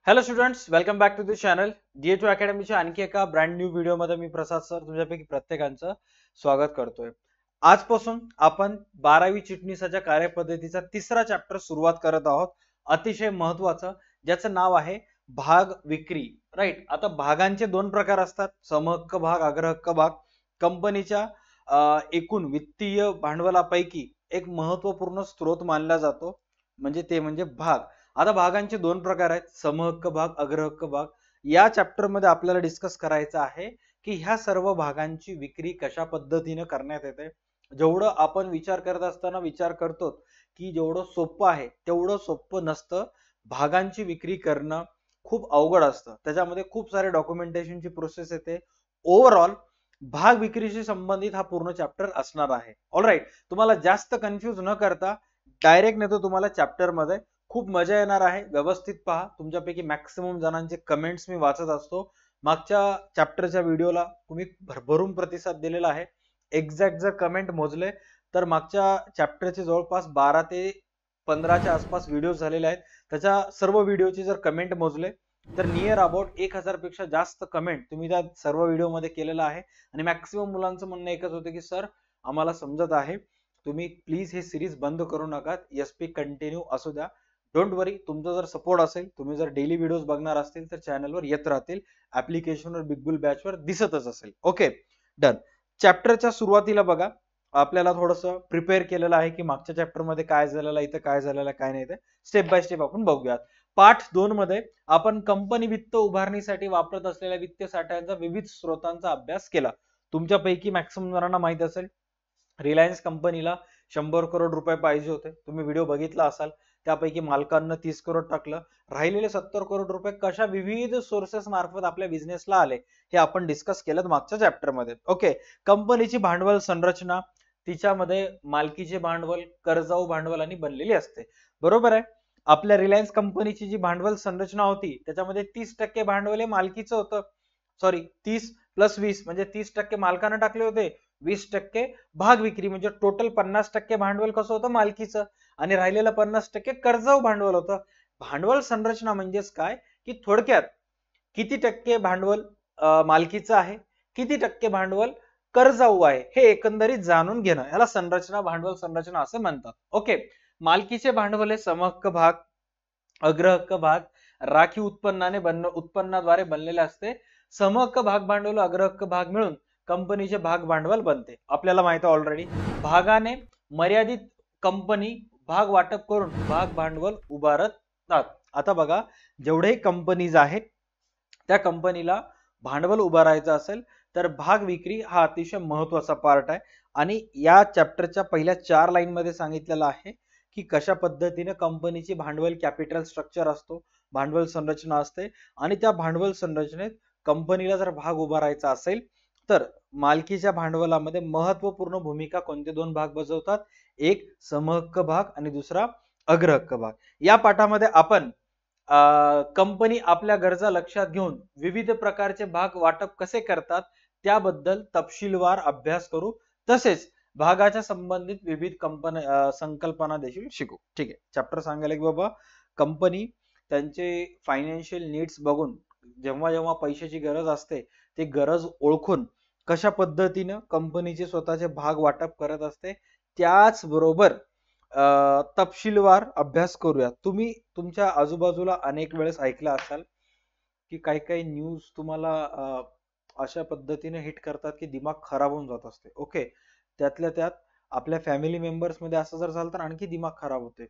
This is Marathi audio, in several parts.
Hello students, welcome back to the channel. DH2 अकॅडमीच्या आणखी एका ब्रँड न्यू व्हिडिओमध्ये मी प्रसाद सर तुमच्यापैकी प्रत्येकांचं स्वागत करतोय. आजपासून आपण 12वी चिटणीसाच्या कार्यपद्धतीचा तिसरा चॅप्टर सुरुवात करत आहोत. अतिशय महत्त्वाचं, ज्याचं नाव आहे भाग विक्री. राईट. आता भागांचे दोन प्रकार असतात, समहक्क भाग, अग्रहक्क भाग. कंपनीच्या एकूण वित्तीय भांडवलापैकी एक महत्त्वपूर्ण स्रोत मानला जातो, म्हणजे भाग. आता भागांचे दोन प्रकार आहेत, समहक्क भाग, अग्रहक्क भाग. या चॅप्टर मध्ये आपल्याला डिस्कस करायचं आहे की ह्या सर्व भागांची विक्री कशा पद्धतीने करण्यात येते. जेवढं आपण विचार करत असताना विचार करतो की जेवढं सोपं आहे तेवढं सोपं नसतं. भागांची विक्री करणं खूप अवघड असतं, त्याच्यामध्ये खूप सारे डॉक्युमेंटेशनची प्रोसेस येते. ओव्हरऑल भाग विक्रीशी संबंधित हा पूर्ण चॅप्टर असणार आहे. ऑलराईट, तुम्हाला जास्त कन्फ्यूज न करता डायरेक्ट नेतो तुम्हाला चॅप्टर मध्ये. खूप मजा येणार आहे, व्यवस्थित पहा. तुमच्यापैकी मॅक्सिमम जणांचे कमेंट्स मी वाचत असतो. मागच्या चॅप्टरच्या व्हिडिओला तुम्ही भरभरून प्रतिसाद दिलेला आहे. एक्झॅक्ट जर कमेंट मोजले तर मागच्या चॅप्टरचे जवळपास 12 ते 15च्या आसपास व्हिडिओ झालेले आहेत. त्याच्या सर्व व्हिडिओची जर कमेंट मोजले तर नियर अबाउट 1000 पेक्षा जास्त कमेंट तुम्ही त्या सर्व व्हिडिओमध्ये केलेला आहे. आणि मॅक्सिमम मुलांचं म्हणणं एकच होतं की सर आम्हाला समजत आहे, तुम्ही प्लीज हे सिरीज बंद करू नका, SP कंटिन्यू असू द्या. डोंट वरी, तुमचा जर सपोर्ट असेल, तुम्ही जर डेली व्हिडिओज बघणार असतील तर चॅनलवर येत राहतील, ऍप्लिकेशनवर बिग बुल बॅचवर दिसतच असेल. Okay, done. चॅप्टरच्या सुरुवातीला बघा, आपल्याला थोडंसं प्रिपेअर केलेलं आहे की मागच्या चॅप्टर मध्ये काय झालेलं, इथं काय झालेलं, काय नाही, ते स्टेप बाय स्टेप आपण बघूयात. पार्ट 2 मध्ये आपण कंपनी वित्त उभारणीसाठी वापरत असलेल्या वित्त साठ्यांचा विविध स्रोतांचा अभ्यास केला. तुमच्यापैकी मॅक्सिमम जणांना माहित असेल, रिलायन्स कंपनीला 100 करोड रुपये पाहिजे होते. तुम्ही व्हिडिओ बघितला असाल, त्यापैकी मालकांना 30 करोड टाकलं. राहिलेले 70 करोड रुपये कशा विविध सोर्सेस मार्फत आपल्या बिझनेसला आले हे आपण डिस्कस केलं मागच्या चॅप्टर मध्ये. ओके, कंपनीची भांडवल संरचना, तिच्यामध्ये मालकीचे भांडवल, कर्जाऊ भांडवल आणि बनलेली असते. बरोबर आहे. आपल्या रिलायन्स कंपनीची जी भांडवल संरचना होती त्याच्यामध्ये 30% भांडवल हे मालकीचं होतं. सॉरी, 30 + 20 म्हणजे 30% मालकानं टाकले होते, 20% भाग विक्री, म्हणजे टोटल 50% भांडवल कसं होतं, मालकीचं. आणि राहिलेलं 50% कर्जाऊ भांडवल होतं. भांडवल संरचना म्हणजेच काय की थोडक्यात किती टक्के भांडवल मालकीचं आहे, किती टक्के भांडवल कर्जाऊ आहे, हे एकंदरीत जाणून घेणं, याला संरचना, भांडवल संरचना असं म्हणतात. ओके, मालकीचे भांडवल हे समहक्क भाग, अग्रहक्क भाग, राखीव उत्पन्नाद्वारे बनलेले असते. समहक्क भाग भांडवल, अग्रहक्क भाग मिळून कंपनीचे भाग भांडवल बनते. आपल्याला माहित आहे ऑलरेडी, भागाने मर्यादित कंपनी भाग वाटप करून भाग भांडवल उभारतात. आता बघा, जेवढेही कंपनीज आहेत त्या कंपनीला भांडवल उभारायचं असेल तर भाग विक्री हा अतिशय महत्वाचा पार्ट आहे. आणि या चॅप्टरच्या पहिल्या 4 लाईन मध्ये सांगितलेलं आहे की कशा पद्धतीने कंपनीची भांडवल कॅपिटल स्ट्रक्चर असतो, भांडवल संरचना असते. आणि त्या भांडवल संरचनेत कंपनीला जर भाग उभारायचा असेल तर मालकीच्या भांडवलामध्ये महत्वपूर्ण भूमिका कोणते दोन भाग बजावतात, एक समहक्क भाग आणि दुसरा अग्रहक्क भाग. या पाठामध्ये आपण कंपनी आपल्या गरजा लक्षात घेऊन विविध प्रकारचे भाग वाटप कसे करतात त्याबद्दल तपशीलवार अभ्यास करू. तसेच भागाच्या संबंधित विविध संकल्पना देखील शिकू. ठीक आहे, चॅप्टर सांगायला की बाबा कंपनी त्यांचे फायनान्शियल नीड्स बघून जेव्हा जेव्हा पैशाची गरज असते ते गरज ओळखून कशा पद्धतीने कंपनीचे स्वतःचे भाग वाटप करत असते, त्याचबरोबर तपशीलवार अभ्यास करूया. तुम्ही तुमच्या आजूबाजूला अनेक वेळेस ऐकलं असाल की काही काही न्यूज तुम्हाला अशा पद्धतीने हिट करतात की दिमाग खराब होऊन जात असते. ओके, त्यातल्या त्यात आपल्या फॅमिली मेंबर्स मध्ये असं जर झालं तर आणखी दिमाग खराब होते.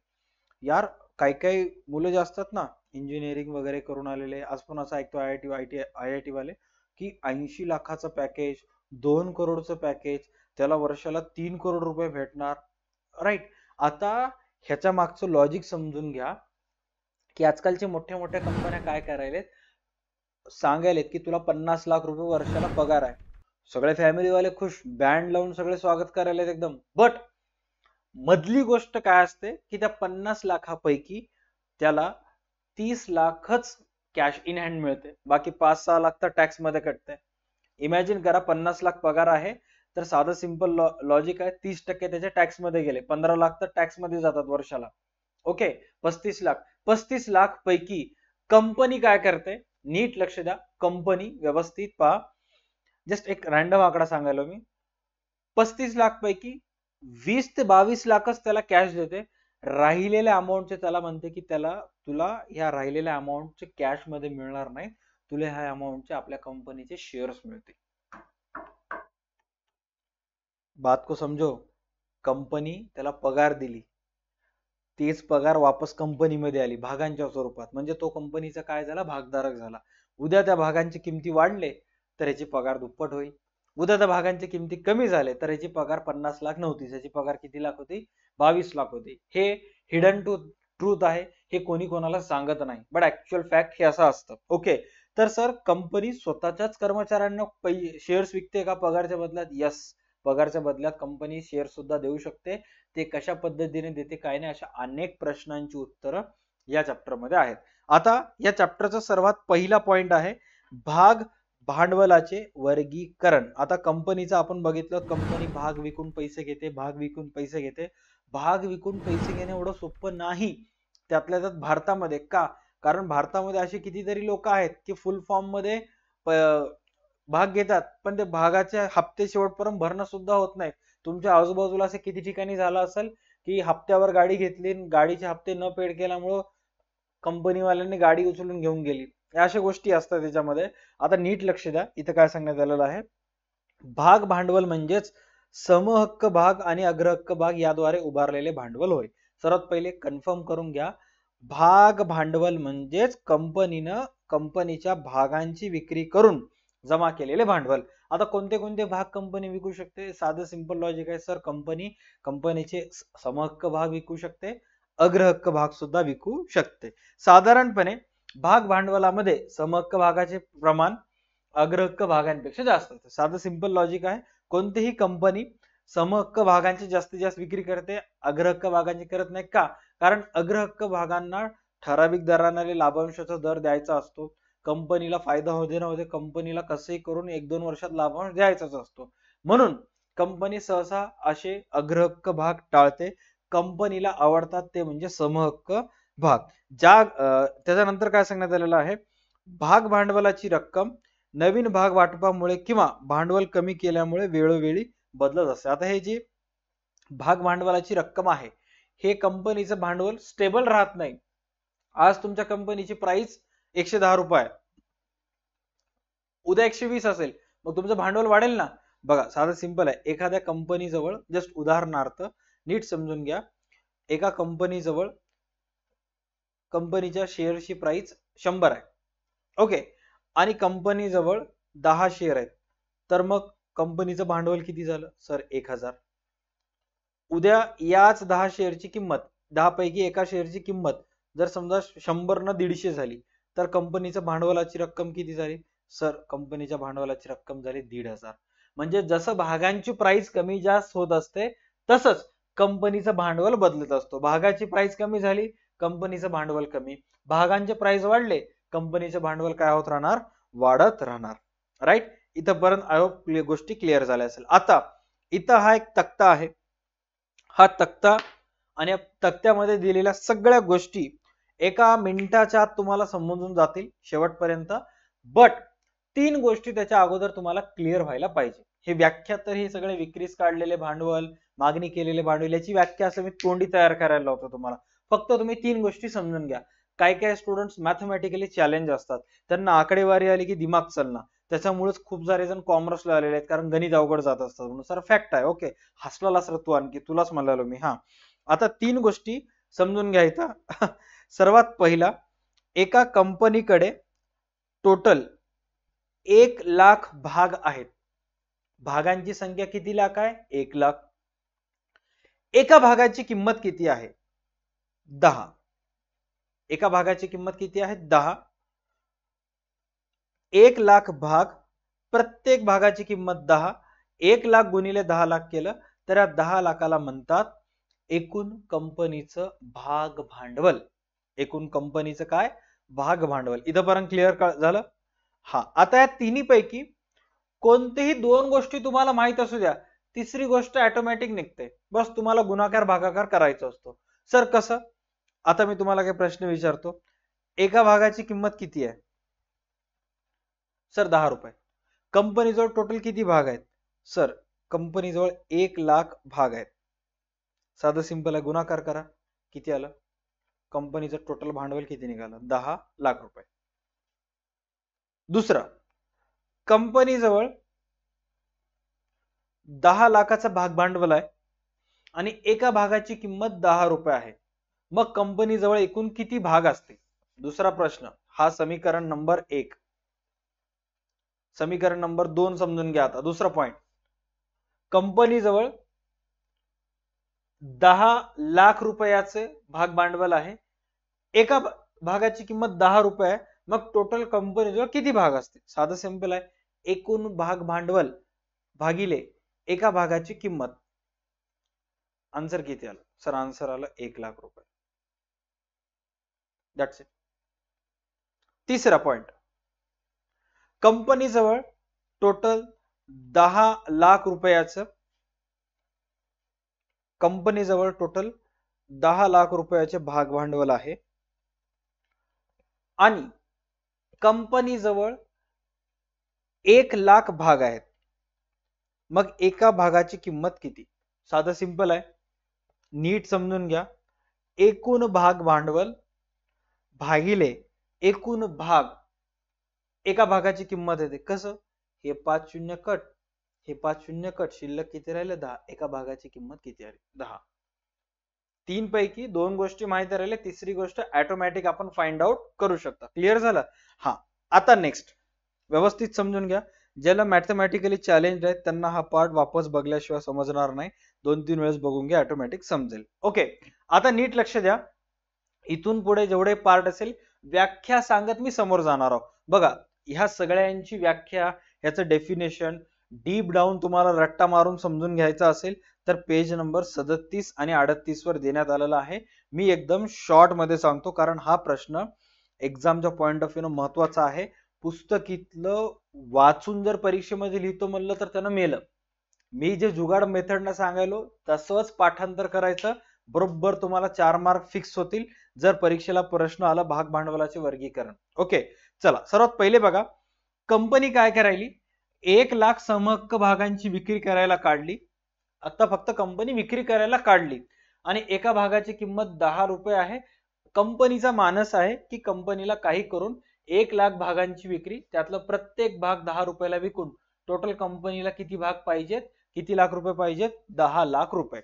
यार, काही काही मुलं जे असतात ना, इंजिनिअरिंग वगैरे करून आलेले, आज पण असं ऐकतो IIT वाले की 80 लाखाचं पॅकेज, 2 करोडचं पॅकेज, त्याला वर्षाला 3 करोड रुपये भेटणार. राईट. आता ह्याच्या मागचं लॉजिक समजून घ्या की आजकालचे मोठ्या मोठ्या कंपन्या काय करायलेत, सांगायलेत की तुला 50 लाख रुपये वर्षाला पगार आहे. सगळे फॅमिलीवाले खुश, बँड लावून सगळे स्वागत करायलेत एकदम. बट मधली गोष्ट काय असते की त्या 50 लाखापैकी त्याला 30 लाखच कॅश इन हँड मिळते, बाकी 5-6 लाख तर टॅक्स मध्ये कटते. इमॅजिन करा, 50 लाख पगार आहे तर साधं सिंपल लॉजिक आहे, 30% त्याच्या टॅक्स मध्ये गेले, 15 लाख तर टॅक्स मध्ये जातात वर्षाला. ओके, 35 लाख पैकी कंपनी काय करते, नीट लक्ष द्या, कंपनी व्यवस्थित पहा. जस्ट एक रॅन्डम आकडा सांगायला मी, 35 लाख पैकी 20 ते 22 लाखच त्याला कॅश देते. राहिलेल्या अमाऊंटचे त्याला म्हणते की तुला ह्या राहिलेल्या अमाऊंटचे कॅश मध्ये मिळणार नाही, तुला ह्या अमाऊंटचे आपल्या कंपनीचे शेअर्स मिळते. बात को समजो. कंपनी त्याला पगार दिली, तेच पगार वापस कंपनीमध्ये आली भागांच्या स्वरूपात, म्हणजे तो कंपनीचा काय झाला, भागधारक झाला. उद्या त्या भागांची किमती वाढले तर याची पगार दुप्पट होईल. उद्या त्या भागांची किमती कमी झाले तर याची पगार 50 लाख नव्हती, याची पगार किती लाख होती, 22 लाख होती. हे हिडन ट्रूथ आहे, हे कोणी कोणाला सांगत नाही, बट ऍक्च्युअल फॅक्ट हे असं असतं. ओके, तर सर कंपनी स्वतःच्याच कर्मचाऱ्यांना शेअर्स विकते का पगारच्या बदल्यात? यस, पगारच्या बदल्यात कंपनी शेअर सुद्धा देऊ शकते. ते कशा पद्धतीने देते काय नाही, अशा अनेक प्रश्नांची उत्तरं या चॅप्टर मध्ये आहेत. आता या चॅप्टरचा सर्वात पहिला पॉइंट आहे भाग भांडवलाचे वर्गीकरण. आता कंपनीचं आपण बघितलं, कंपनी भाग विकून पैसे घेते, भाग विकून पैसे घेते. भाग विकून पैसे घेणे एवढं सोपं नाही, त्यातल्या त्यात भारतामध्ये. का? कारण भारतामध्ये असे कितीतरी लोक आहेत की फुल फॉर्म मध्ये भाग घेतात, पण ते भागाचे हप्ते शेवटपर्यंत भरणं सुद्धा होत नाही. तुमच्या आजूबाजूला असे किती ठिकाणी झालं असेल की हप्त्यावर गाडी घेतली, गाडीचे हप्ते न पेड केल्यामुळं कंपनीवाल्यांनी गाडी उचलून घेऊन गेली. या अशा गोष्टी असतात त्याच्यामध्ये. आता नीट लक्ष द्या, इथं काय सांगण्यात आलेलं आहे, भाग भांडवल म्हणजेच समहक्क भाग आणि अग्रहक्क भाग याद्वारे उभारलेले भांडवल होय. सर्वात पहिले कन्फर्म करून घ्या, भाग भांडवल म्हणजेच कंपनीच्या भागांची विक्री करून जमा केलेले भांडवल. आता कोणते कोणते भाग कंपनी विकू शकते? साधं सिंपल लॉजिक आहे सर, कंपनीचे समहक्क भाग विकू शकते, अग्रहक्क भाग सुद्धा विकू शकते. साधारणपणे भाग भांडवलामध्ये समहक्क भागाचे प्रमाण अग्रहक्क भागांपेक्षा जास्त असते. साधं सिंपल लॉजिक आहे, कोणतीही कंपनी समहक्क भागांची जास्तीत जास्त विक्री करते, अग्रहक्क भागांची करत नाही. का? कारण अग्रहक्क भागांना ठराविक दराने लाभांशाचा दर द्यायचा असतो. कंपनीला फायदा होते ना होते, कंपनीला कसंही करून 1-2 वर्षात लाभांश द्यायचाच असतो. म्हणून कंपनी सहसा असे अग्रहक्क भाग टाळते. कंपनीला आवडतात ते म्हणजे समहक्क भाग. त्याच्यानंतर काय सांगण्यात आलेलं आहे, भाग भांडवलाची रक्कम नवीन भाग वाटपामुळे किंवा भांडवल कमी केल्यामुळे वेळोवेळी बदलत असते. आता हे जी भाग भांडवलाची रक्कम आहे, हे कंपनीचं भांडवल स्टेबल राहत नाही. आज तुमच्या कंपनीची प्राइस 110 रुपये, उद्या 120 असेल, मग तुमचं भांडवल वाढेल ना. बघा साधं सिंपल आहे, एखाद्या कंपनी जवळ, जस्ट उदाहरणार्थ नीट समजून घ्या, एका कंपनी जवळ कंपनीच्या शेअरची प्राइस 100 आहे. ओके, आणि कंपनी जवळ 10 शेअर आहेत, तर मग कंपनीचं भांडवल किती झालं सर? 1000. उद्या याच 10 शेअरची किंमत, 10 पैकी एका शेअरची किंमत जर समजा 100 न 150 झाली, तर कंपनीच्या भांडवलाची रक्कम किती झाली सर? कंपनीच्या भांडवलाची रक्कम झाली 1500. म्हणजे जसं भागांची प्राइस कमी जास्त होत असते, तसंच कंपनीचं भांडवल बदलत असतो. भागाची प्राइस कमी झाली, कंपनीचं भांडवल कमी. भागांचे प्राइस वाढले, कंपनीचे भांडवल काय होत राहणार? वाढत राहणार. राईट, इथपर्यंत आय होप गोष्टी क्लिअर झाल्या असेल. आता इथं हा एक तक्ता आहे, हा तक्ता आणि या तक्त्यामध्ये दिलेल्या सगळ्या गोष्टी एका मिनिटाच्या आत तुम्हाला समजून जातील शेवटपर्यंत. बट 3 गोष्टी त्याच्या अगोदर तुम्हाला क्लिअर व्हायला पाहिजे. हे व्याख्या तर हे सगळे विक्रीस काढलेले भांडवल, मागणी केलेले भांडवल, याची व्याख्या असं मी तोंडी तयार करायला लावतो तुम्हाला. फक्त तुम्ही 3 गोष्टी समजून घ्या. काय काय स्टुडंट्स मॅथमॅटिकली चॅलेंज असतात, त्यांना आकडेवारी आली की दिमाग चालणार, त्याच्यामुळेच खूप सारे जण कॉमर्सला आलेले आहेत, कारण गणित अवघड जात असतात म्हणून. सर फॅक्ट आहे. ओके, हसला सर तू, आणखी तुलाच म्हणालो मी. हा, आता 3 गोष्टी समजून घ्यायचा. सर्वात पहिला, एका कंपनीकडे टोटल 1 लाख भाग आहेत. भागांची संख्या किती लाख आहे? 1 लाख. एका भागाची किंमत किती आहे? 10. एका भागाची किंमत किती आहे? 10. 1 लाख भाग, प्रत्येक भागाची किंमत 10. 1 लाख गुणिले 10 लाख केलं तर या 10 लाखाला म्हणतात एकूण कंपनीचं भाग भांडवल. एकूण कंपनीचं काय? भाग भांडवल. इथपर्यंत क्लिअर झालं? हा, आता या तिन्ही पैकी कोणतेही 2 गोष्टी तुम्हाला माहित असू द्या, तिसरी गोष्ट ऑटोमॅटिक निघते. बस तुम्हाला गुणाकार भागाकार करायचा असतो. सर कसं? आता मी तुम्हाला काही प्रश्न विचारतो, एका भागाची किंमत किती आहे? सर 10 रुपये. कंपनीजवळ टोटल किती भाग आहेत? सर कंपनीजवळ 1,00,000 भाग आहेत. साधं सिंपल आहे, गुणाकार करा. किती आलं? कंपनीचं टोटल भांडवल किती निघालं? 10 लाख रुपये. दुसरं, कंपनीजवळ 10 लाखाचा भाग भांडवल आहे आणि एका भागाची किंमत 10 रुपये आहे. मग कंपनीजवळ एकूण किती भाग असते? दुसरा प्रश्न. हा समीकरण नंबर 1. समीकरण नंबर 2 समजून घ्या आता. दुसरा पॉइंट. कंपनीजवळ 10 लाख रुपयाचे भाग भांडवल आहे. एका भागाची किंमत 10 रुपये आहे. मग टोटल कंपनीजवळ किती भाग असते? साधं सिंपल आहे. एकूण भाग भांडवल भागिले एका भागाची किंमत. आन्सर किती आलं? सर आन्सर आलं 1,00,000 रुपये. That's it. तिसरा पॉइंट. कंपनीजवळ टोटल 10 लाख रुपयाचं कंपनीजवळ टोटल 10 लाख रुपयाचे भाग भांडवल आहे आणि कंपनीजवळ 1,00,000 भाग आहेत. मग एका भागाची किंमत किती? साधं सिंपल आहे, नीट समजून घ्या. एकूण भाग भांडवल भागिले एकूण भाग. एका भागाची किंमत येते कसं? हे 5 शून्य कट, हे 5 शून्य कट, शिल्लक किती राहिले? 10. एका भागाची किंमत किती आली? 10. 3 पैकी 2 गोष्टी माहिती राहिले, तिसरी गोष्ट ऑटोमॅटिक आपण फाइंड आउट करू शकता. क्लिअर झालं? हा. आता नेक्स्ट व्यवस्थित समजून घ्या. ज्याला मॅथमॅटिकली चॅलेंज आहेत त्यांना हा पार्ट वापस बघल्याशिवाय समजणार नाही. 2-3 वेळेस बघून घ्या, ऑटोमॅटिक समजेल. ओके, आता नीट लक्ष द्या. इथून पुढे जेवढे पार्ट असेल व्याख्या सांगत मी समोर जाणार आहोत. बघा, ह्या सगळ्यांची व्याख्या, ह्याचं डेफिनेशन डीप डाऊन तुम्हाला रट्टा मारून समजून घ्यायचा असेल तर पेज नंबर 37 आणि 38 वर देण्यात आलेला आहे. मी एकदम शॉर्ट मध्ये सांगतो कारण हा प्रश्न एक्झामच्या पॉइंट ऑफ व्ह्यू महत्वाचा आहे. पुस्तकीतलं वाचून जर परीक्षेमध्ये लिहितो म्हणलं तर त्यानं मेलं. मी जे जुगाड मेथडनं सांगायलो तसंच पाठांतर करायचं, बरोबर तुम्हाला 4 मार्क फिक्स होतील जर परीक्षेला प्रश्न आला भाग भांडवलाचे वर्गीकरण. ओके, चला सर्वात पहिले बघा, कंपनी काय करायली? 1,00,000 समहक्क भागांची विक्री करायला काढली. आता फक्त कंपनी विक्री करायला काढली आणि एका भागाची किंमत 10 रुपये आहे. कंपनीचा मानस आहे की कंपनीला काही करून 1,00,000 भागांची विक्री, त्यातलं प्रत्येक भाग 10 रुपयाला विकून टोटल कंपनीला किती भाग पाहिजेत? किती लाख रुपये पाहिजेत? 10 लाख रुपये.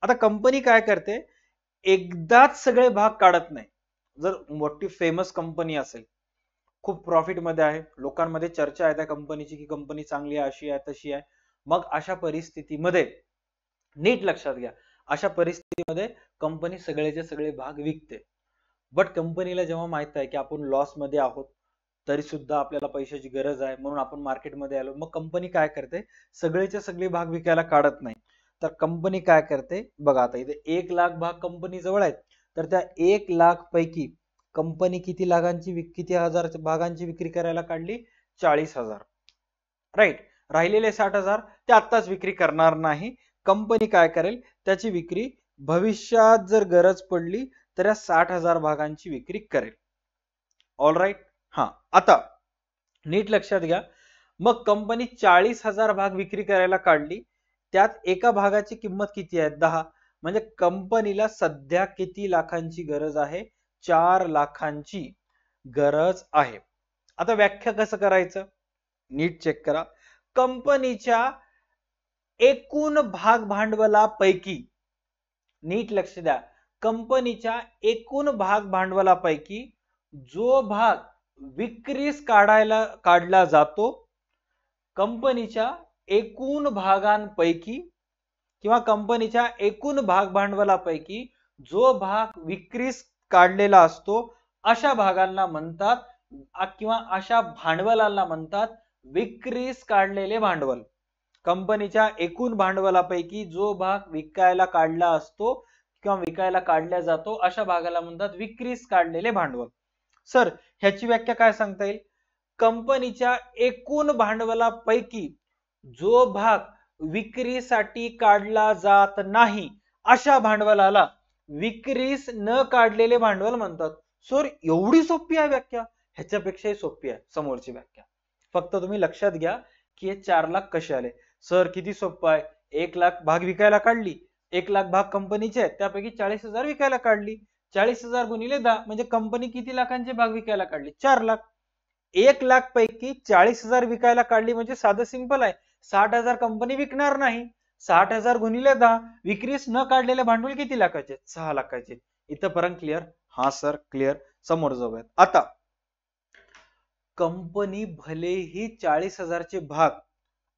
आता कंपनी काय करते? एकदाच सगळे भाग काढत नाही. जर मोठी फेमस कंपनी असेल, खूप प्रॉफिट मध्ये आहे, लोकांमध्ये चर्चा आहे त्या कंपनीची की कंपनी चांगली आहे, अशी आहे, तशी आहे, मग अशा परिस्थितीमध्ये नीट लक्षात घ्या, अशा परिस्थितीमध्ये कंपनी सगळेचे सगळे भाग विकते. बट कंपनीला जेव्हा माहित आहे की आपण लॉस मध्ये आहोत, तरी सुद्धा आपल्याला पैशाची गरज आहे म्हणून आपण मार्केटमध्ये आलो, मग कंपनी काय करते? सगळेचे सगळे भाग विकायला काढत नाही. तर कंपनी काय करते? बघा, आता इथे 1,00,000 भाग कंपनी जवळ आहेत, तर त्या 1,00,000 पैकी कंपनी किती किती हजार भागांची विक्री करायला काढली? 40,000. राईट. राहिलेले 60,000 ते आत्ताच विक्री करणार नाही. कंपनी काय करेल? त्याची विक्री भविष्यात जर गरज पडली तर या 60,000 भागांची विक्री करेल. All right. हा, आता नीट लक्षात घ्या. मग कंपनी 40,000 भाग विक्री करायला काढली, त्यात एका भागाची किंमत किती आहे? 10. म्हणजे कंपनीला सध्या किती लाखांची गरज आहे? 4 लाखांची गरज आहे. आता व्याख्या कसं करायचं? नीट चेक करा. कंपनीच्या एकूण भाग भांडवलापैकी, नीट लक्ष द्या, कंपनीच्या एकूण भाग भांडवलापैकी जो भाग विक्रीस काढला जातो, कंपनीच्या एकूण भागांपैकी किंवा कंपनीच्या एकूण भाग भांडवलापैकी जो भाग विक्रीस काढलेला असतो, अशा भागांना म्हणतात किंवा अशा भांडवलाला म्हणतात विक्रीस काढलेले भांडवल. कंपनीच्या एकूण भांडवलापैकी जो भाग विकायला काढला असतो किंवा विकायला काढला जातो, अशा भागाला म्हणतात विक्रीस काढलेले भांडवल. सर, ह्याची व्याख्या काय सांगता येईल? कंपनीच्या एकूण भांडवलापैकी जो भाग विक्रीसाठी काढला जात नाही, अशा भांडवलाला विक्रीस न काढलेले भांडवल म्हणतात. सर एवढी सोपी आहे व्याख्या? ह्याच्यापेक्षाही सोपी आहे समोरची व्याख्या. फक्त तुम्ही लक्षात घ्या की हे 4 लाख कसे आले. सर किती सोपं आहे, 1 लाख भाग विकायला काढली, 1 लाख भाग कंपनीचे आहेत, त्यापैकी 40,000 विकायला काढली, 40,000 गुणिले 10 म्हणजे कंपनी किती लाखांचे भाग विकायला काढली? 4 लाख. 1 लाख पैकी 40,000 विकायला काढली म्हणजे साधं सिंपल आहे, 60,000 कंपनी विकणार नाही. 60,000 गुणिले 10, विक्रीस न काढलेले भांडवल किती लाखाचे? 6 लाखाचे. इथपर्यंत क्लिअर? हा सर क्लिअर. समोर जाऊयात. आता कंपनी भलेही 40,000चे भाग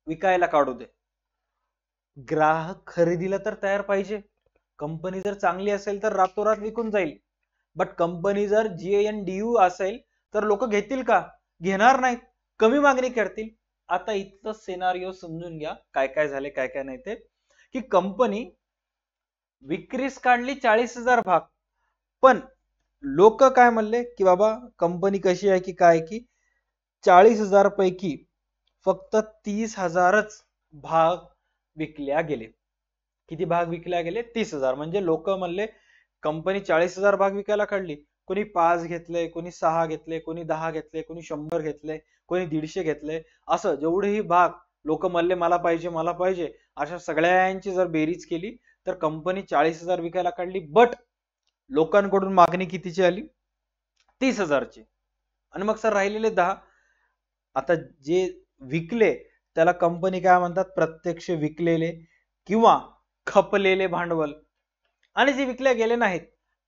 विकायला काढू दे, ग्राहक खरेदीला तर तयार पाहिजे. कंपनी जर चांगली असेल तर रातोरात विकून जाईल, बट कंपनी जर GNDU असेल तर लोक घेतील का? घेणार नाहीत, कमी मागणी करतील. आता इथं सिनारिओ समजून घ्या काय काय झाले काय काय नाही ते. की कंपनी विक्रीस काढली 40,000 भाग, पण लोक काय म्हणले की बाबा कंपनी कशी आहे की काय की 40,000 पैकी फक्त 30,000च भाग विकल्या गेले. किती भाग विकल्या गेले? 30,000. म्हणजे लोक म्हणले कंपनी 40,000 भाग विकायला काढली, कोणी 5 घेतले, कोणी 6 घेतले, कोणी 10 घेतले, कोणी 100 घेतले, कोणी 150 घेतले. असं जेवढेही भाग लोक म्हणले मला पाहिजे मला पाहिजे, अशा सगळ्यांची जर बेरीज केली तर कंपनी 40,000 विकायला काढली, बट लोकांकडून मागणी कितीची आली? 30,000ची. आणि मग सर राहिलेले 10, आता जे विकले त्याला कंपनी काय म्हणतात? प्रत्यक्ष विकलेले किंवा खपलेले भांडवल. आणि जे विकले गेले नाहीत,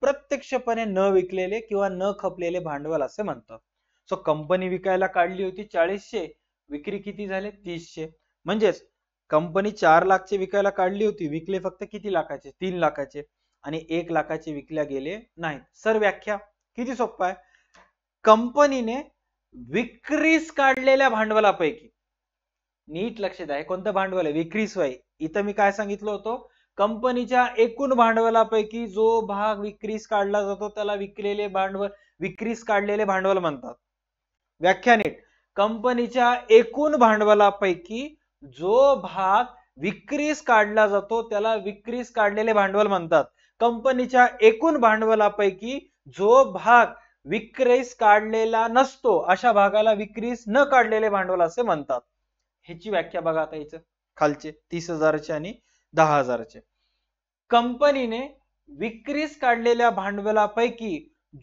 प्रत्यक्षपणे न विकलेले किंवा न खपलेले भांडवल असे म्हणतात. सो कंपनी विकायला काढली होती 40,000, विक्री किती झाले? 30,000. म्हणजेच कंपनी 4 लाखचे विकायला काढली होती, विकले फक्त किती लाखाचे? 3 लाखाचे. आणि 1 लाखाचे विकल्या गेले नाहीत. सर व्याख्या किती सोपं आहे. कंपनीने विक्रीस काढलेल्या भांडवलापैकी, नीट लक्षात आहे कोणतं भांडवल आहे? विक्रीस वय. इथं मी काय सांगितलं होतं? कंपनीच्या एकूण भांडवलापैकी जो भाग विक्रीस काढला जातो त्याला विकलेले भांडवल, विक्रीस काढलेले भांडवल म्हणतात. व्याख्या नीट. कंपनीच्या एकूण भांडवलापैकी जो भाग विक्रीस काढला जातो त्याला विक्रीस काढलेले भांडवल म्हणतात. कंपनीच्या एकूण भांडवलापैकी जो भाग विक्रीस काढलेला नसतो अशा भागाला विक्रीस न काढलेले भांडवल असे म्हणतात. ह्याची व्याख्या बघा आता इथं खालचे 30,000चे आणि 10,000चे. कंपनीने विक्रीस काढलेल्या भांडवलापैकी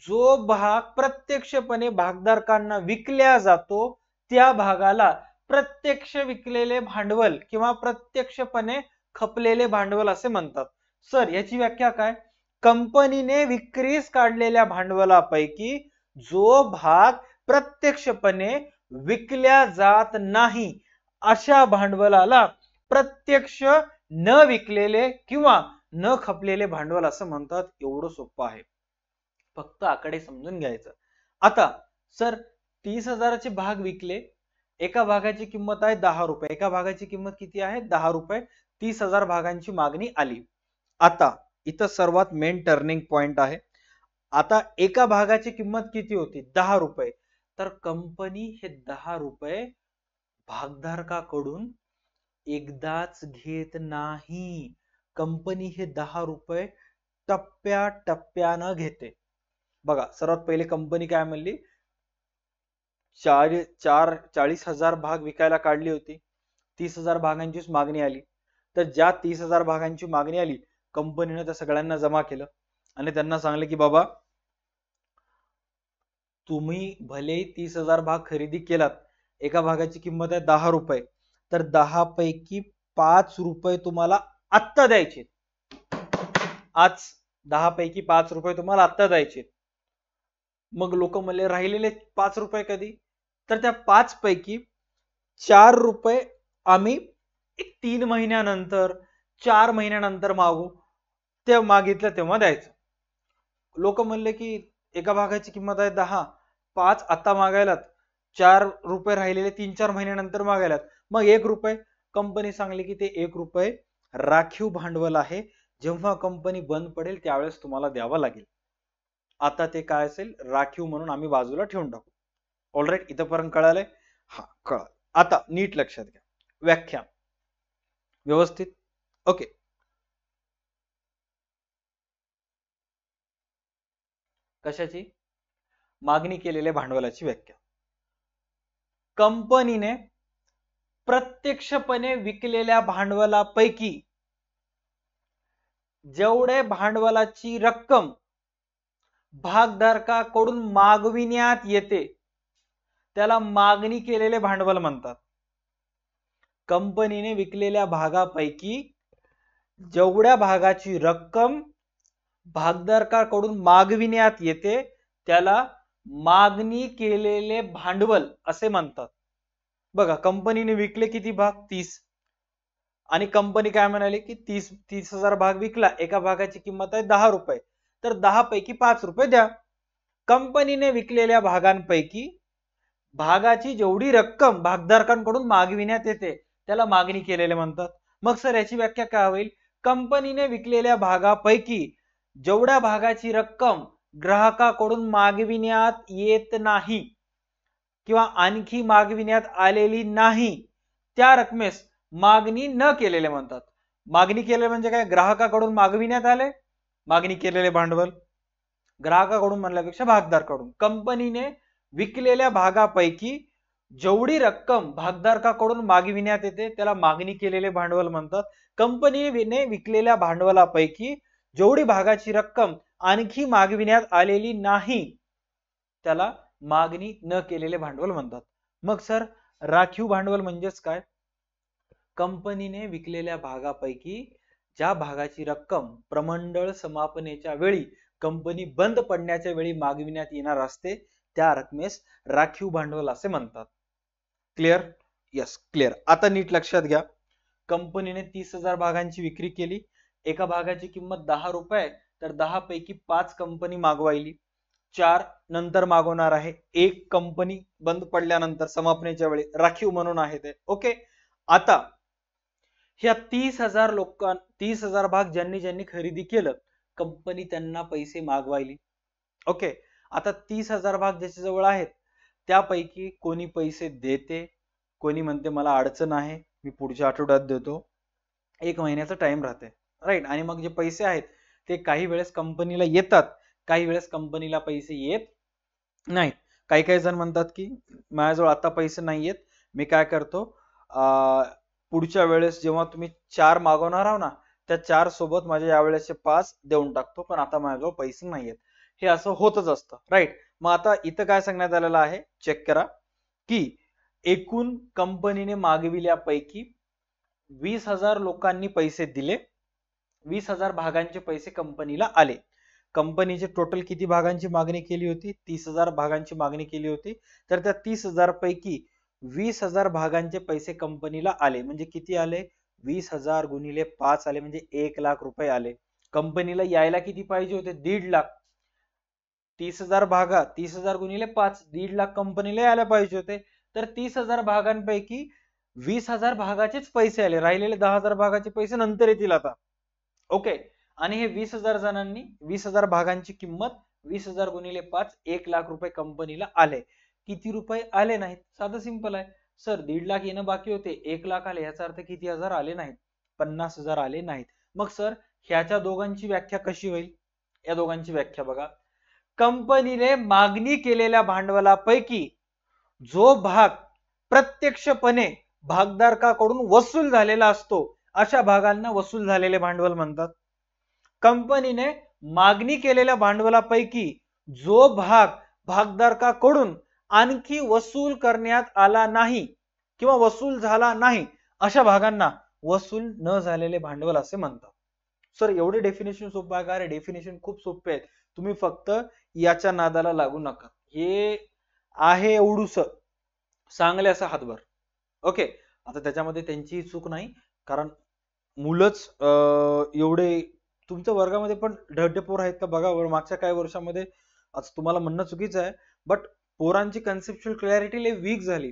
जो भाग प्रत्यक्षपणे भागधारकांना विकल्या जातो त्या भागाला प्रत्यक्ष विकलेले भांडवल किंवा प्रत्यक्षपणे खपलेले भांडवल असे म्हणतात. सर याची व्याख्या काय? कंपनीने विक्रीस काढलेल्या भांडवलापैकी जो भाग प्रत्यक्षपणे विकल्या जात नाही अशा भांडवलाला प्रत्यक्ष न विकलेले किंवा न खपलेले भांडवल असं म्हणतात. एवढं सोपं आहे, फक्त आकडे समजून घ्यायचं. आता सर 30,000चे भाग विकले, एका भागाची किंमत आहे 10 रुपये, एका भागाची किंमत किती आहे? 10 रुपये. 30,000 भागांची मागणी आली. आता इथं सर्वात मेन टर्निंग पॉइंट आहे. आता एका भागाची किंमत किती होती? 10 रुपये. तर कंपनी हे 10 रुपये भागधारकाकडून एकदाच घेत नाही. कंपनी हे 10 रुपये टप्प्या टप्प्यानं घेते. बघा सर्वात पहिले कंपनी काय म्हणली? 40,000 भाग विकायला काढली होती, 30,000 भागांचीच मागणी आली. तर ज्या 30,000 भागांची मागणी आली कंपनीने त्या सगळ्यांना जमा केलं आणि त्यांना सांगले की बाबा तुम्ही भले 30,000 भाग खरेदी केलात, एका भागाची किंमत आहे 10 रुपये, तर 10 पैकी 5 रुपये तुम्हाला आत्ता द्यायचे. आज 10 पैकी 5 रुपये तुम्हाला आत्ता द्यायचे. मग लोक म्हणले राहिलेले 5 रुपये कधी? तर त्या 5 पैकी 4 रुपये आम्ही 3 महिन्यानंतर 4 महिन्यानंतर मागू, ते मागितलं तेव्हा द्यायचं. लोक म्हणले की एका भागाची किंमत आहे 10, 5 आता मागायलात, 4 रुपये राहिलेले 3-4 महिन्यानंतर मागायलात, मग 1 रुपये. कंपनी सांगली की ते 1 रुपये राखीव भांडवल आहे, जेव्हा कंपनी बंद पडेल त्यावेळेस तुम्हाला द्यावं लागेल. आता ते काय असेल? राखीव म्हणून आम्ही बाजूला ठेवून टाकू. ऑलराईट, इथपर्यंत कळालंय? हा कळालं. आता नीट लक्षात घ्या व्याख्या व्यवस्थित. ओके, कशाची? मागणी केलेल्या भांडवलाची व्याख्या. कंपनीने प्रत्यक्षपणे विकलेल्या भांडवलापैकी जेवढे भांडवलाची रक्कम भागधारकाकडून मागविण्यात येते त्याला मागणी केलेले भांडवल म्हणतात. कंपनीने विकलेल्या भागापैकी जेवढ्या भागाची रक्कम भागधारकाकडून मागविण्यात येते त्याला मागणी केलेले भांडवल असे म्हणतात. बघा, कंपनीने विकले किती भाग? 30. आणि कंपनी काय म्हणाली की 30,000 भाग विकला, एका भागाची किंमत आहे 10 रुपये, तर 10 पैकी 5 रुपये द्या. कंपनीने विकलेल्या भागांपैकी भागाची जेवढी रक्कम भागधारकांकडून मागविण्यात येते त्याला मागणी केलेले म्हणतात. मग सर याची व्याख्या काय होईल? कंपनीने विकलेल्या भागापैकी जेवढ्या भागाची रक्कम ग्राहकाकडून मागविण्यात येत नाही किंवा आणखी मागविण्यात आलेली नाही त्या रकमेस मागणी न केलेले म्हणतात. मागणी केलेले म्हणजे काय? ग्राहकाकडून मागविण्यात आले, मागणी केलेले भांडवल. ग्राहकाकडून म्हणल्यापेक्षा भागधारकाकडून. कंपनीने विकलेल्या भागापैकी जेवढी रक्कम भागधारकाकडून मागविण्यात येते त्याला मागणी केलेले भांडवल म्हणतात. कंपनीने विकलेल्या भांडवलापैकी जेवढी भागाची रक्कम आणखी मागविण्यात आलेली नाही त्याला मागणी न केलेले भांडवल म्हणतात. मग सर राखीव भांडवल म्हणजेच काय? कंपनीने विकलेल्या भागापैकी ज्या भागाची रक्कम प्रमंडळ समापनेच्या वेळी कंपनी बंद पडण्याच्या वेळी मागविण्यात येणार असते त्या रकमेस राखीव भांडवल असे म्हणतात. क्लिअर? Yes, clear. आता नीट लक्षात घ्या. कंपनीने 30,000 भागांची विक्री केली, एका भागाची किंमत 10 रुपये, तर 10 पैकी 5 कंपनी मागवायली, 4 नंतर मागवणार आहे, 1 कंपनी बंद पडल्यानंतर समापनेच्या वेळी राखीव म्हणून आहे ते. ओके, आता ह्या 30,000 भाग ज्यांनी खरेदी केलं कंपनी त्यांना पैसे मागवायली. ओके, आता 30,000 भाग ज्याच्या जवळ आहेत त्यापैकी कोणी पैसे देते, कोणी म्हणते मला अडचण आहे मी पुढच्या आठवड्यात देतो, 1 महिन्याचा टाइम राहते, राईट. आणि मग जे पैसे आहेत ते काही वेळेस कंपनीला येतात, काही वेळेस कंपनीला पैसे येत नाहीत. काही जण म्हणतात की माझ्याजवळ आता पैसे नाही येत, मी काय करतो पुढच्या वेळेस जेव्हा तुम्ही 4 मागवणार आहो ना त्या 4 सोबत माझ्या यावेळेसचे 5 देऊन टाकतो, पण आता माझ्याजवळ पैसे नाही येत. हे असं होतच असतं, राईट. मग आता इथं काय सांगण्यात आलेलं आहे चेक करा की एकूण कंपनीने मागविल्यापैकी 20,000 लोकांनी पैसे दिले, 20,000 भागांचे पैसे कंपनीला आले. कंपनीचे टोटल किती भागांची मागणी केली होती? 30,000 भागांची मागणी केली होती. तर त्या 30,000 पैकी 20,000 भागांचे पैसे कंपनीला आले. म्हणजे किती आले? 20,000 गुणिले 5 आले, म्हणजे 1 लाख रुपये आले. कंपनीला यायला किती पाहिजे होते? 1.5 लाख. 30,000 भागा, 30,000 गुणिले 5, 1.5 लाख कंपनीला यायला पाहिजे होते. तर 30,000 भागांपैकी 20,000 भागाचेच पैसे आले, राहिलेले 10,000 भागाचे पैसे नंतर येतील आता. ओके, आणि हे 20,000 जणांनी 20,000 भागांची किंमत 20,000 गुणिले 5, 1 लाख रुपये कंपनीला आले. किती रुपये आले नाहीत? साधं सिंपल आहे सर, 1.5 लाख येणं बाकी होते, 1 लाख आले, याचा अर्थ किती हजार आले नाहीत? 50,000 आले नाहीत. मग सर ह्याच्या दोघांची व्याख्या कशी होईल? या दोघांची व्याख्या बघा. कंपनीने मागणी केलेल्या भांडवलापैकी जो भाग प्रत्यक्षपणे भागधारकाकडून वसूल झालेला असतो अशा भागांना वसूल झालेले भांडवल म्हणतात. कंपनीने मागणी केलेल्या भांडवलापैकी जो भाग भागधारकाकडून आणखी वसूल करण्यात आला नाही किंवा वसूल झाला नाही अशा भागांना वसूल न झालेले भांडवल असे म्हणतात. सर एवढे डेफिनेशन सोपं आहे का? रे डेफिनेशन खूप सोपे आहेत, तुम्ही फक्त याच्या नादाला लागू नका. हे आहे एवढूस चांगले असं हातभर. ओके, आता त्याच्यामध्ये त्यांची चूक नाही, कारण मुलंच एवढे तुमच्या वर्गामध्ये पण ढड्डे पोर आहेत का बघा. मागच्या काही वर्षामध्ये आज तुम्हाला म्हणणं चुकीचं आहे, बट पोरांची कन्सेप्च्युअल क्लॅरिटी लय वीक झाली.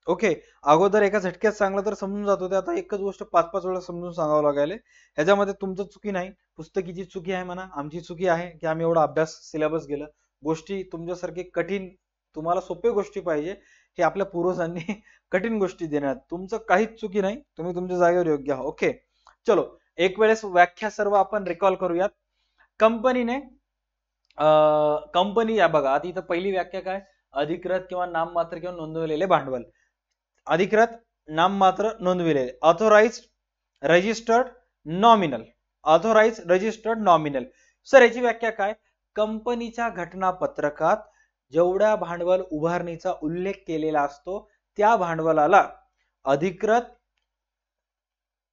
ओके, अगोदर एका झटक्यात सांगलं तर समजून जात होते, आता एकच गोष्ट 5-5 वेळा समजून सांगावं लागेल. ह्याच्यामध्ये तुमचं चुकी नाही, पुस्तकीची चुकी आहे म्हणा, आमची चुकी आहे की आम्ही एवढा अभ्यास सिलेबस गेलं. गोष्टी तुमच्यासारखे कठीण, तुम्हाला सोपे गोष्टी पाहिजे, हे आपल्या पूर्वजांनी कठीण गोष्टी देण्यात तुमचं काहीच चुकी नाही, तुम्ही तुमच्या जागेवर योग्य आहात. ओके, चलो एक वेळेस व्याख्या सर्व आपण रिकॉल करूयात. कंपनीने कंपनी या बघा आता इथं पहिली व्याख्या काय, अधिकृत किंवा नाममात्र किंवा नोंदवलेले भांडवल. अधिकृत, नाममात्र, नोंदविलेले. Authorised, registered, nominal. Authorised, registered, nominal. Sir याची व्याख्या काय, कंपनीच्या घटनापत्रकात जेवढ्या भांडवल उभारणीचा उल्लेख केलेला असतो त्या भांडवलाला अधिकृत,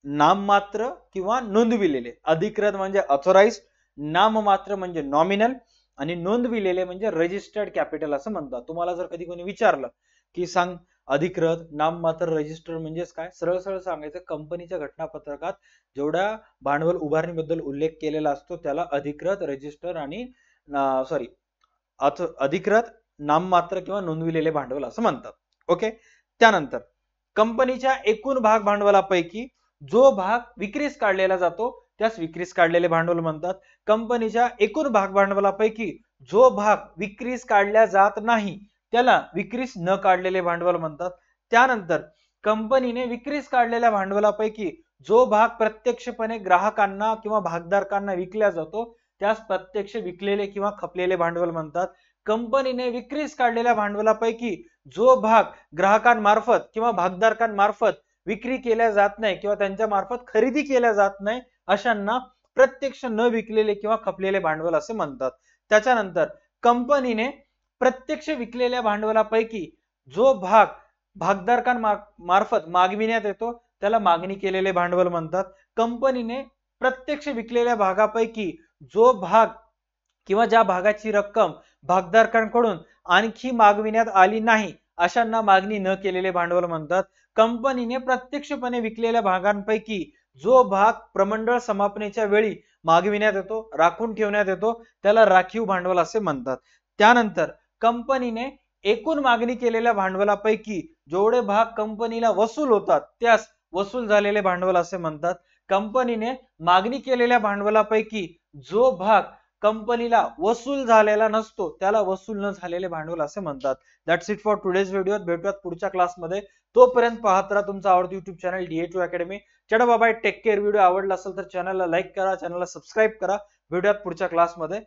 नाममात्र किंवा नोंदविलेले. अधिकृत म्हणजे ऑथोराइज्ड, नाममात्र म्हणजे नॉमिनल आणि नोंदविलेले म्हणजे रजिस्टर्ड कॅपिटल असं म्हणतात. तुम्हाला जर कधी कोणी विचारलं की सांग अधिकृत, नाममात्र, रजिस्टर्ड म्हणजेच काय, सरळ सरळ सांगायचं कंपनीच्या घटनापत्रकात जेवढ्या भांडवल उभारणीबद्दल उल्लेख केलेला असतो त्याला अधिकृत, रजिस्टर आणि अधिकृत, नाममात्र किंवा नोंदविलेले भांडवल असं म्हणतात. ओके. त्यानंतर कंपनीच्या एकूण भाग भांडवलापैकी जो भाग विक्रीस काढलेला जातो त्यास विक्रीस काढलेले भांडवल म्हणतात. कंपनीच्या एकूण भाग भांडवलापैकी जो भाग विक्रीस काढल्या जात नाही त्याला विक्रीस न काढलेले भांडवल म्हणतात. त्यानंतर कंपनीने विक्रीस काढलेल्या भांडवलापैकी जो भाग प्रत्यक्षपणे ग्राहकांना किंवा भागधारकांना विकला जातो त्यास प्रत्यक्ष विकलेले किंवा खपलेले भांडवल म्हणतात. कंपनीने विक्रीस काढलेल्या भांडवलापैकी जो भाग ग्राहकांमार्फत किंवा भागधारकांमार्फत विक्री केल्या जात नाही किंवा त्यांच्या मार्फत खरेदी केल्या जात नाही अशांना प्रत्यक्ष न विकलेले किंवा खपलेले भांडवल असे म्हणतात. त्याच्यानंतर कंपनीने प्रत्यक्ष विकलेल्या भांडवलापैकी जो भाग भागधारकांमार्फत मागविण्यात येतो त्याला मागणी केलेले भांडवल म्हणतात. कंपनीने प्रत्यक्ष विकलेल्या भागापैकी जो भाग किंवा ज्या भागाची रक्कम भागधारकांकडून आणखी मागविण्यात आली नाही अशांना मागणी न केलेले भांडवल म्हणतात. कंपनीने प्रत्यक्षपणे विकलेल्या भागांपैकी जो भाग प्रमंडळ समापनेच्या वेळी मागविण्यात येतो, राखून ठेवण्यात येतो त्याला राखीव भांडवल असे म्हणतात. त्यानंतर कंपनीने एकूण मागणी केलेल्या भांडवलापैकी जेवढे भाग कंपनीला वसूल होतात त्यास वसूल झालेले भांडवल असे म्हणतात. कंपनीने मागणी केलेल्या भांडवलापैकी जो भाग कंपनीला वसूल झालेला नसतो त्याला वसूल न झालेले भांडवल असे म्हणतात. That's it for today's video. भेटूयात पुढच्या क्लासमध्ये. तोपर्यंत पाहत राहा तुमचा आवडतं युट्यूब चॅनल DA2 अकॅडमी. चलो bye bye, take care. Video आवडला असेल तर चॅनलला लाईक करा, चॅनलला सबस्क्राईब करा. भेटूयात पुढच्या क्लासमध्ये.